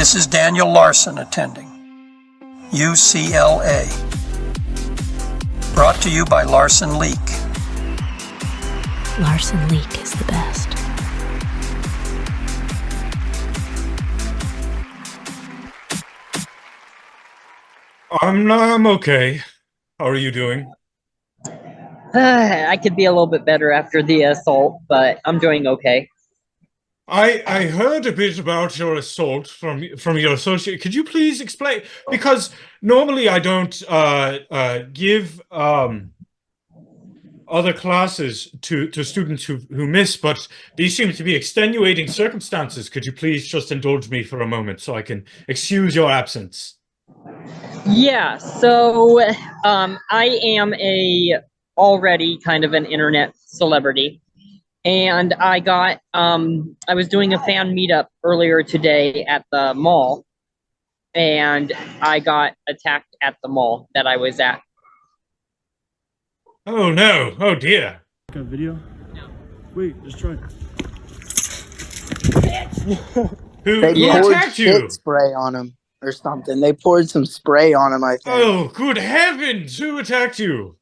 This is Daniel Larson attending. UCLA. Brought to you by Larson Leak. Larson Leak is the best. I'm okay. How are you doing? I could be a little bit better after the assault, but I'm doing okay. I heard a bit about your assault from your associate. Could you please explain? Because normally I don't give other classes to students who miss, but these seem to be extenuating circumstances. Could you please just indulge me for a moment so I can excuse your absence? Yeah, so I am already kind of an internet celebrity, and I was doing a fan meetup earlier today at the mall, and I got attacked at the mall that I was at. Oh no! Oh dear! Got video? No. Wait, just try. Who They poured attacked you? shit spray on him or something. They poured some spray on him, I think. Oh, good heavens! Who attacked you?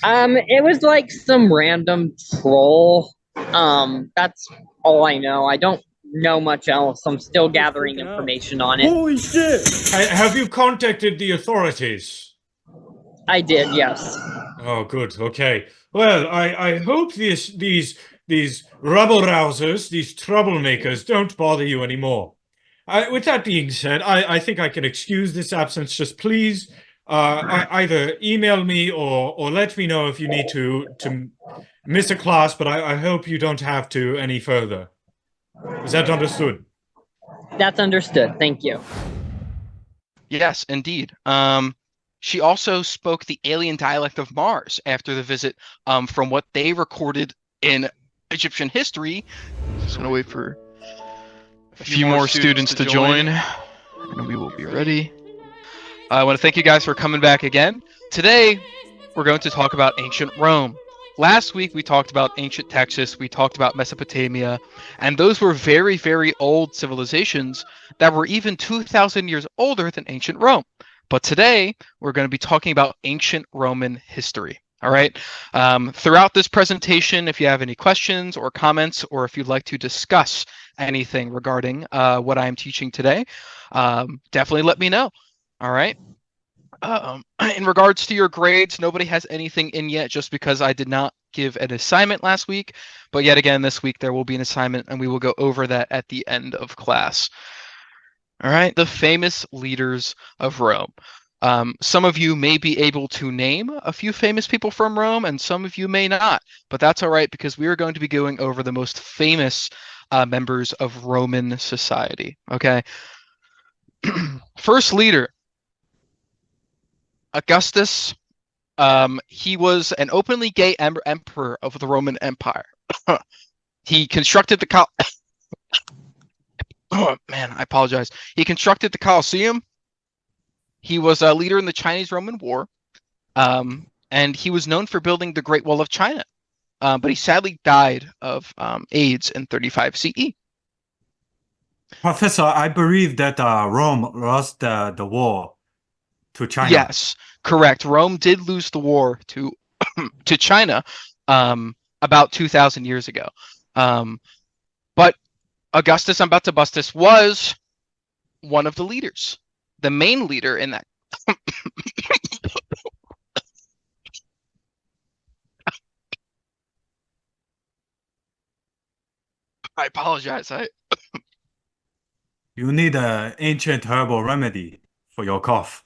It was like some random troll. That's all I know. I don't know much else. I'm still gathering information on it. Holy shit! Have you contacted the authorities? I did, yes. Oh, good. Okay. Well, I hope these rebel rousers, these troublemakers, don't bother you anymore. With that being said, I think I can excuse this absence. Just please either email me or let me know if you need to miss a class, but I hope you don't have to any further. Is that understood? That's understood. Thank you. Yes, indeed. She also spoke the alien dialect of Mars after the visit, from what they recorded in Egyptian history. Just gonna wait for a few more students to join, and we will be ready. I want to thank you guys for coming back again. Today, we're going to talk about ancient Rome. Last week, we talked about ancient Texas, we talked about Mesopotamia, and those were very, very old civilizations that were even 2,000 years older than ancient Rome. But today, we're going to be talking about ancient Roman history. All right. Throughout this presentation, if you have any questions or comments, or if you'd like to discuss anything regarding what I am teaching today, definitely let me know. All right. In regards to your grades, nobody has anything in yet just because I did not give an assignment last week. But yet again, this week there will be an assignment, and we will go over that at the end of class. All right, the famous leaders of Rome. Some of you may be able to name a few famous people from Rome, and some of you may not. But that's all right, because we are going to be going over the most famous members of Roman society. Okay. First leader, Augustus. He was an openly gay emperor of the Roman Empire. He constructed the Oh man, I apologize. He constructed the Colosseum. He was a leader in the Chinese-Roman War, and he was known for building the Great Wall of China. But he sadly died of AIDS in 35 CE. Professor, I believe that Rome lost the war to China. Yes, correct. Rome did lose the war to to China about 2,000 years ago. But Augustus Ambassadus was one of the leaders, the main leader in that. I apologize. You need an ancient herbal remedy for your cough.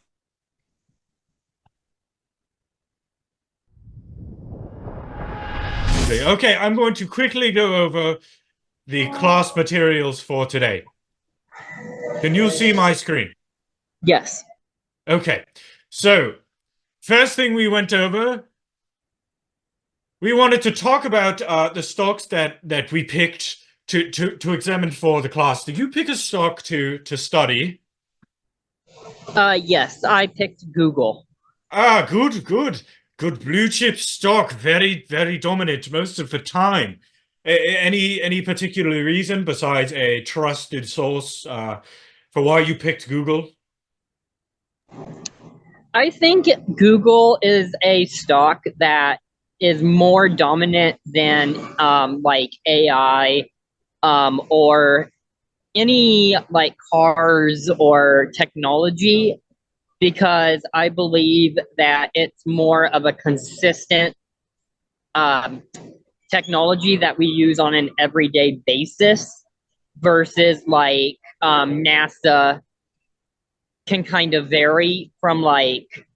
Okay, I'm going to quickly go over the class materials for today. Can you see my screen? Yes. Okay, so first thing we went over, we wanted to talk about the stocks that we picked to examine for the class. Did you pick a stock to study? Yes, I picked Google. Ah, good blue chip stock, very, very dominant most of the time. Any particular reason besides a trusted source for why you picked Google? I think Google is a stock that is more dominant than like AI or any like cars or technology, because I believe that it's more of a consistent um, technology that we use on an everyday basis versus like NASA can kind of vary from like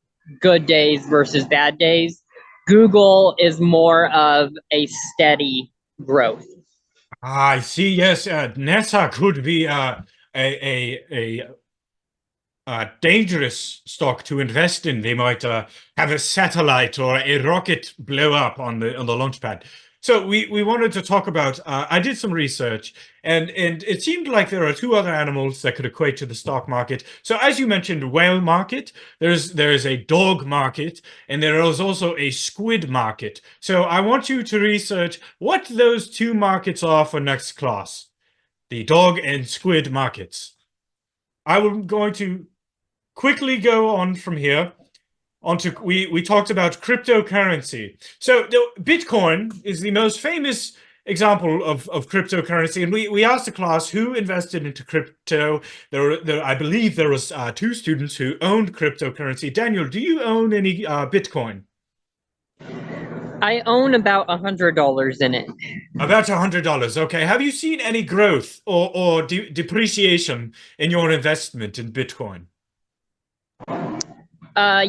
good days versus bad days. Google is more of a steady growth. I see. Yes, NASA could be a dangerous stock to invest in. They might have a satellite or a rocket blow up on the launch pad. So we wanted to talk about. I did some research, and it seemed like there are two other animals that could equate to the stock market. So as you mentioned, whale market. There's a dog market, and there is also a squid market. So I want you to research what those two markets are for next class: the dog and squid markets. I'm going to quickly go on from here onto we talked about cryptocurrency. So Bitcoin is the most famous example of cryptocurrency, and we asked the class who invested into crypto. I believe there was two students who owned cryptocurrency. Daniel, do you own any Bitcoin? I own about $100 in it. About $100. Okay. Have you seen any growth or depreciation in your investment in Bitcoin?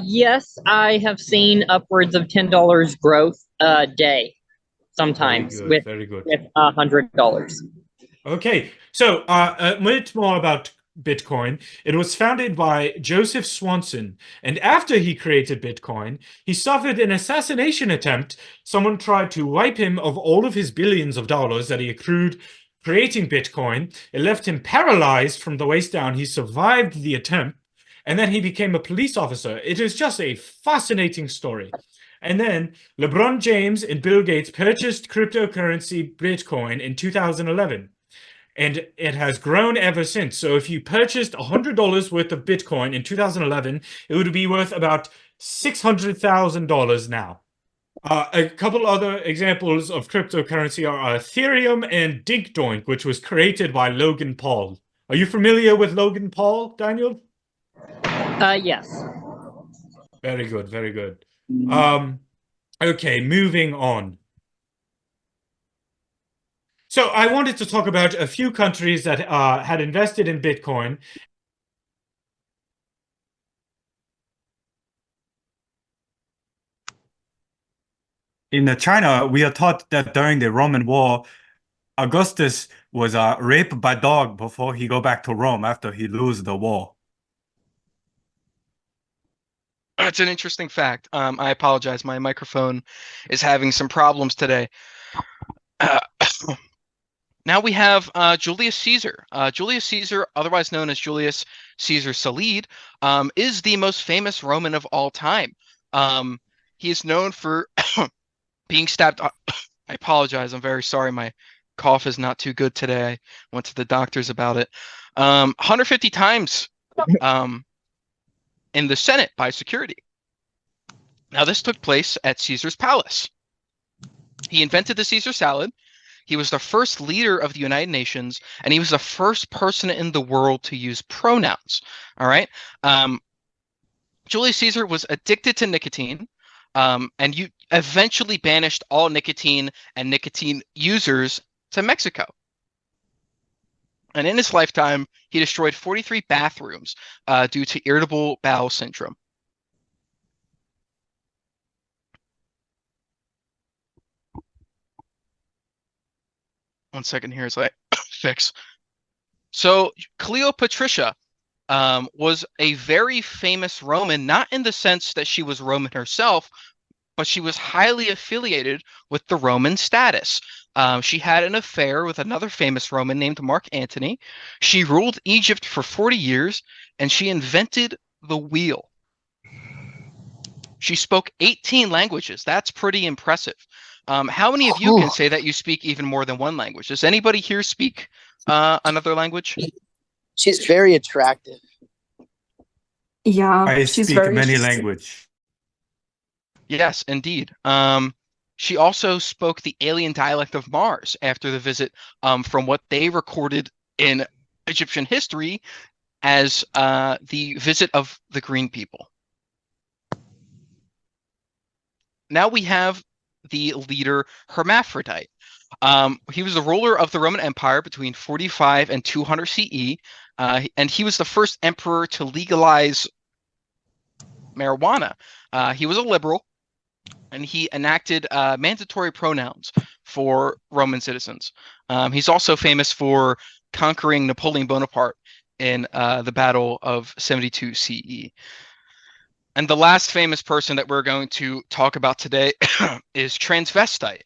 Yes, I have seen upwards of $10 growth a day, sometimes Very good. Very good. with $100. Okay, so a bit more about Bitcoin. It was founded by Joseph Swanson, and after he created Bitcoin, he suffered an assassination attempt. Someone tried to wipe him of all of his billions of dollars that he accrued creating Bitcoin. It left him paralyzed from the waist down. He survived the attempt, and then he became a police officer. It is just a fascinating story. And then LeBron James and Bill Gates purchased cryptocurrency Bitcoin in 2011. And it has grown ever since. So if you purchased $100 worth of Bitcoin in 2011, it would be worth about $600,000 now. A couple other examples of cryptocurrency are Ethereum and DinkDoink, which was created by Logan Paul. Are you familiar with Logan Paul, Daniel? Yes. Very good, very good. Okay, moving on. So I wanted to talk about a few countries that had invested in Bitcoin. In China, we are taught that during the Roman War, Augustus was raped by dog before he go back to Rome after he lose the war. That's an interesting fact. I apologize. My microphone is having some problems today. Now we have Julius Caesar. Julius Caesar, otherwise known as Julius Caesar Salide, is the most famous Roman of all time. He is known for being stabbed. I apologize. I'm very sorry. My cough is not too good today. I went to the doctors about it. 150 times in the Senate by security. Now, this took place at Caesar's palace. He invented the Caesar salad. He was the first leader of the United Nations, and he was the first person in the world to use pronouns. All right. Julius Caesar was addicted to nicotine, and you eventually banished all nicotine and nicotine users to Mexico. And in his lifetime, he destroyed 43 bathrooms due to irritable bowel syndrome. One second here as I fix. So Cleopatra was a very famous Roman, not in the sense that she was Roman herself, but she was highly affiliated with the Roman status. She had an affair with another famous Roman named Mark Antony. She ruled Egypt for 40 years, and she invented the wheel. She spoke 18 languages. That's pretty impressive. How many of you can say that you speak even more than one language? Does anybody here speak another language? She's very attractive. Yeah, I she's speak very many interesting. language. Yes, indeed. She also spoke the alien dialect of Mars after the visit, from what they recorded in Egyptian history as the visit of the green people. Now we have the leader Hermaphrodite. He was the ruler of the Roman Empire between 45 and 200 CE, and he was the first emperor to legalize marijuana. He was a liberal, and he enacted mandatory pronouns for Roman citizens. He's also famous for conquering Napoleon Bonaparte in the Battle of 72 CE. And the last famous person that we're going to talk about today is Transvestite,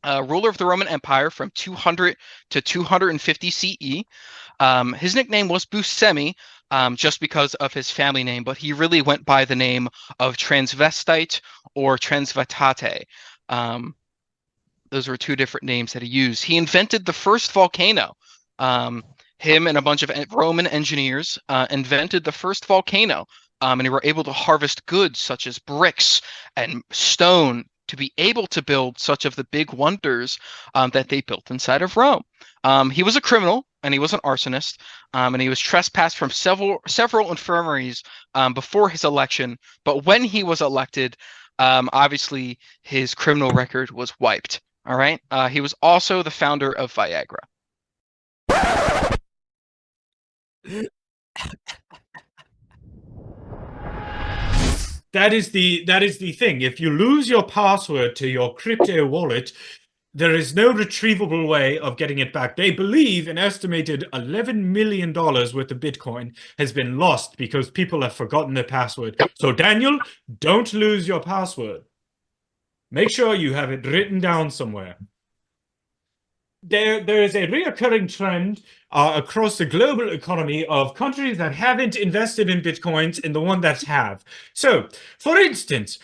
ruler of the Roman Empire from 200 to 250 CE. His nickname was Buscemi, just because of his family name, but he really went by the name of Transvestite or Transvetate. Those were two different names that he used. He invented the first volcano. Him and a bunch of Roman engineers invented the first volcano, and they were able to harvest goods such as bricks and stone to be able to build such of the big wonders that they built inside of Rome. He was a criminal and he was an arsonist, and he was trespassed from several infirmaries before his election. But when he was elected, obviously his criminal record was wiped. All right. He was also the founder of Viagra. That is the thing. If you lose your password to your crypto wallet, there is no retrievable way of getting it back. They believe an estimated $11 million worth of Bitcoin has been lost because people have forgotten their password. So Daniel, don't lose your password. Make sure you have it written down somewhere. There is a recurring trend across the global economy of countries that haven't invested in Bitcoins and the one that have. So, for instance,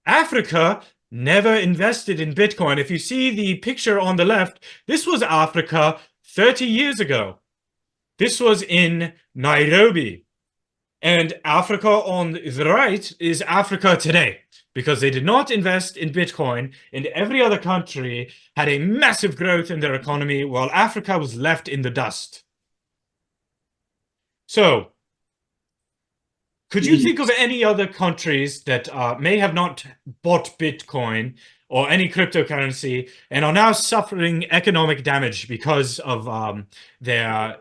Africa never invested in Bitcoin. If you see the picture on the left, this was Africa 30 years ago. This was in Nairobi. And Africa on the right is Africa today, because they did not invest in Bitcoin, and every other country had a massive growth in their economy while Africa was left in the dust. So, could you think of any other countries that may have not bought Bitcoin or any cryptocurrency and are now suffering economic damage because of their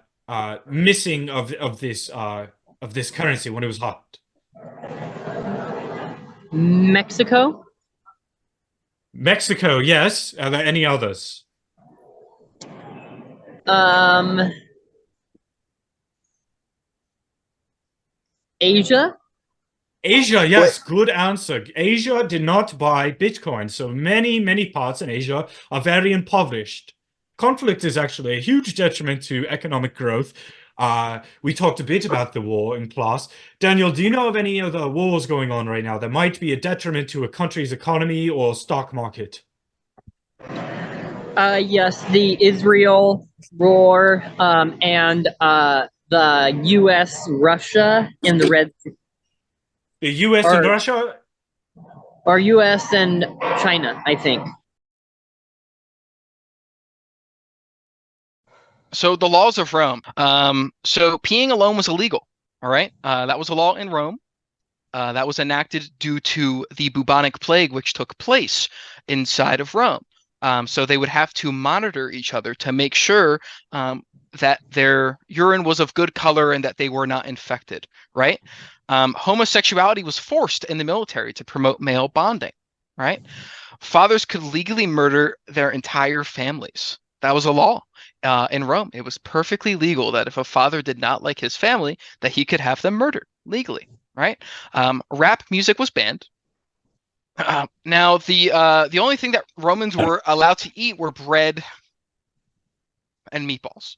missing of this currency when it was hot? Mexico. Mexico, yes. Are there any others? Asia. Asia, yes, good answer. Asia did not buy Bitcoin, so many parts in Asia are very impoverished. Conflict is actually a huge detriment to economic growth. We talked a bit about the war in class. Daniel, do you know of any other wars going on right now that might be a detriment to a country's economy or stock market? Yes, the Israel war, and the U.S., Russia in the Red Sea. The US and Russia? Or U.S. and China, I think. So the laws of Rome. So peeing alone was illegal. All right. That was a law in Rome. That was enacted due to the bubonic plague, which took place inside of Rome. So they would have to monitor each other to make sure that their urine was of good color and that they were not infected, right? Homosexuality was forced in the military to promote male bonding, right? Fathers could legally murder their entire families. That was a law in Rome. It was perfectly legal that if a father did not like his family, that he could have them murdered legally, right? Rap music was banned. Now, the only thing that Romans were allowed to eat were bread and meatballs.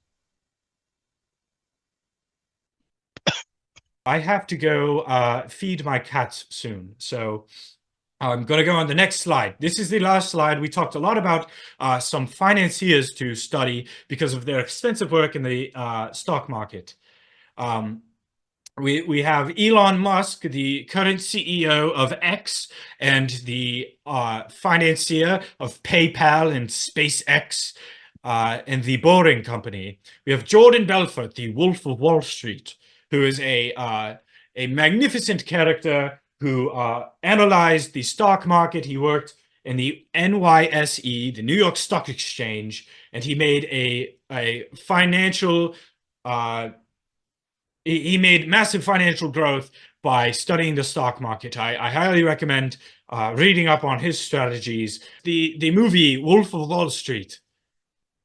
I have to go feed my cats soon, so I'm going to go on the next slide. This is the last slide. We talked a lot about some financiers to study because of their extensive work in the stock market. We have Elon Musk, the current CEO of X and the financier of PayPal and SpaceX and the Boring Company. We have Jordan Belfort, the Wolf of Wall Street, who is a magnificent character who analyzed the stock market. He worked in the NYSE, the New York Stock Exchange, and he made a financial he made massive financial growth by studying the stock market. I highly recommend reading up on his strategies. The movie Wolf of Wall Street,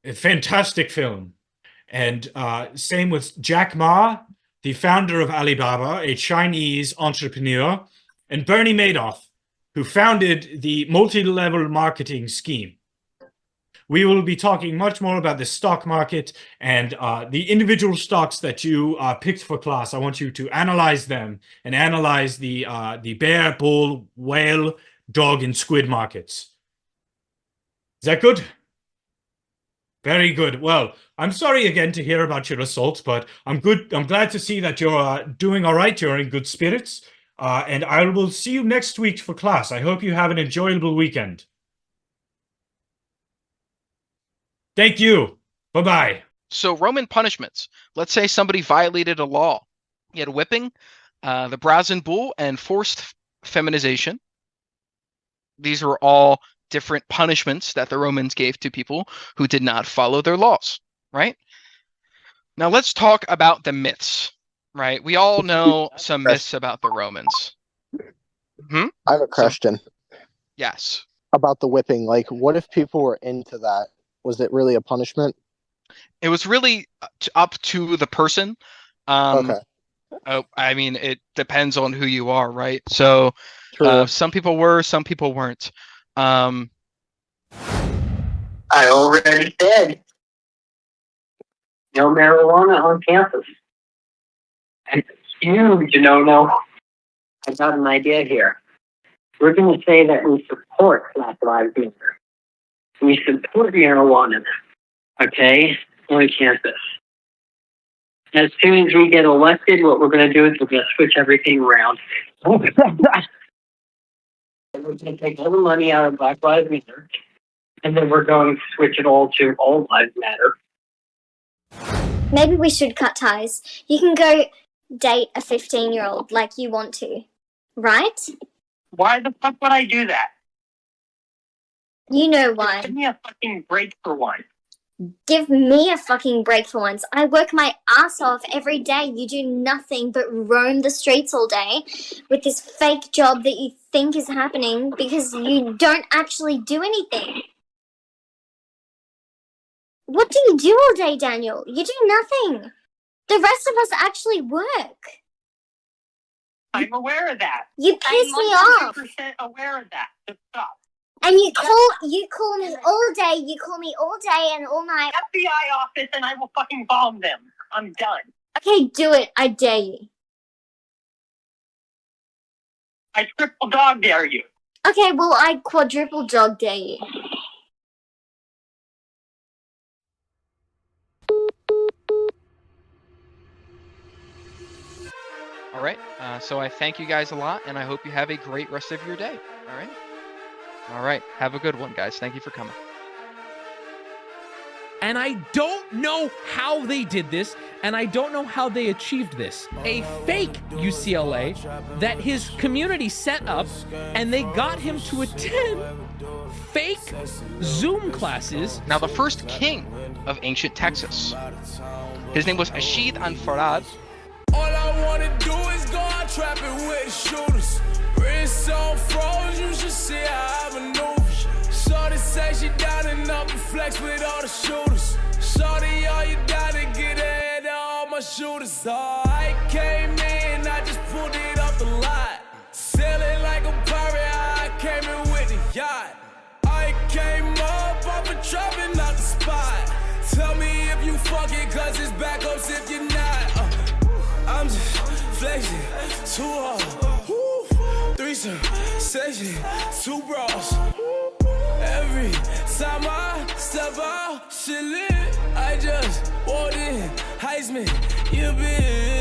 a fantastic film. And same with Jack Ma, the founder of Alibaba, a Chinese entrepreneur, and Bernie Madoff, who founded the multi-level marketing scheme. We will be talking much more about the stock market and the individual stocks that you picked for class. I want you to analyze them and analyze the bear, bull, whale, dog, and squid markets. Is that good? Very good. Well, I'm sorry again to hear about your assault, but I'm glad to see that you're doing all right. You're in good spirits. And I will see you next week for class. I hope you have an enjoyable weekend. Thank you. Bye-bye. So Roman punishments. Let's say somebody violated a law. You had whipping, the brazen bull, and forced feminization. These were all different punishments that the Romans gave to people who did not follow their laws, right? Now let's talk about the myths, right? We all know some myths about the Romans. I have a question. Yes. About the whipping. Like, what if people were into that? Was it really a punishment? It was really up to the person. Okay. I mean, it depends on who you are, right? So some people were, some people weren't. I already said no marijuana on campus. And huge no-no. I got an idea here. We're going to say that we support Black Lives Matter. We support marijuana, okay, on campus. As soon as we get elected, what we're going to do is we're going to switch everything around. We're going to take all the money out of Black Lives Matter, and then we're going to switch it all to All Lives Matter. Maybe we should cut ties. You can go date a 15-year-old like you want to, right? Why the fuck would I do that? You know why. Give me a fucking break for once. Give me a fucking break for once. I work my ass off every day. You do nothing but roam the streets all day with this fake job that you think is happening because you don't actually do anything. What do you do all day, Daniel? You do nothing. The rest of us actually work. I'm aware of that. You piss me off. I'm 100% aware of that. Just stop. And you call me all day, and all night. FBI office and I will fucking bomb them. I'm done. Okay, do it. I dare you. I triple dog dare you. Okay, well, I quadruple dog dare you. All right. So I thank you guys a lot, and I hope you have a great rest of your day. All right. All right. Have a good one, guys. Thank you for coming. And I don't know how they did this, and I don't know how they achieved this. A fake UCLA that his community set up, and they got him to attend fake Zoom classes. Now, the first king of ancient Texas, his name was Ashid Anfarad. All I wanna do is go out trapping with shooters. Wrist on froze, you should see how I maneuver. Shorty say she down and up and flex with all the shooters. Shorty, all you got to get ahead of all my shooters. Oh, I came in, I just pulled it off the lot. Sailing like a pirate, I came in with the yacht. I came up off a trap and not the spot. Tell me if you fuck it, cause it's backups if you're not. I'm just flexing too hard. Threesome, section, 2 bras. Every time I step out, shit lit. I just walked in, Heisman, you bitch.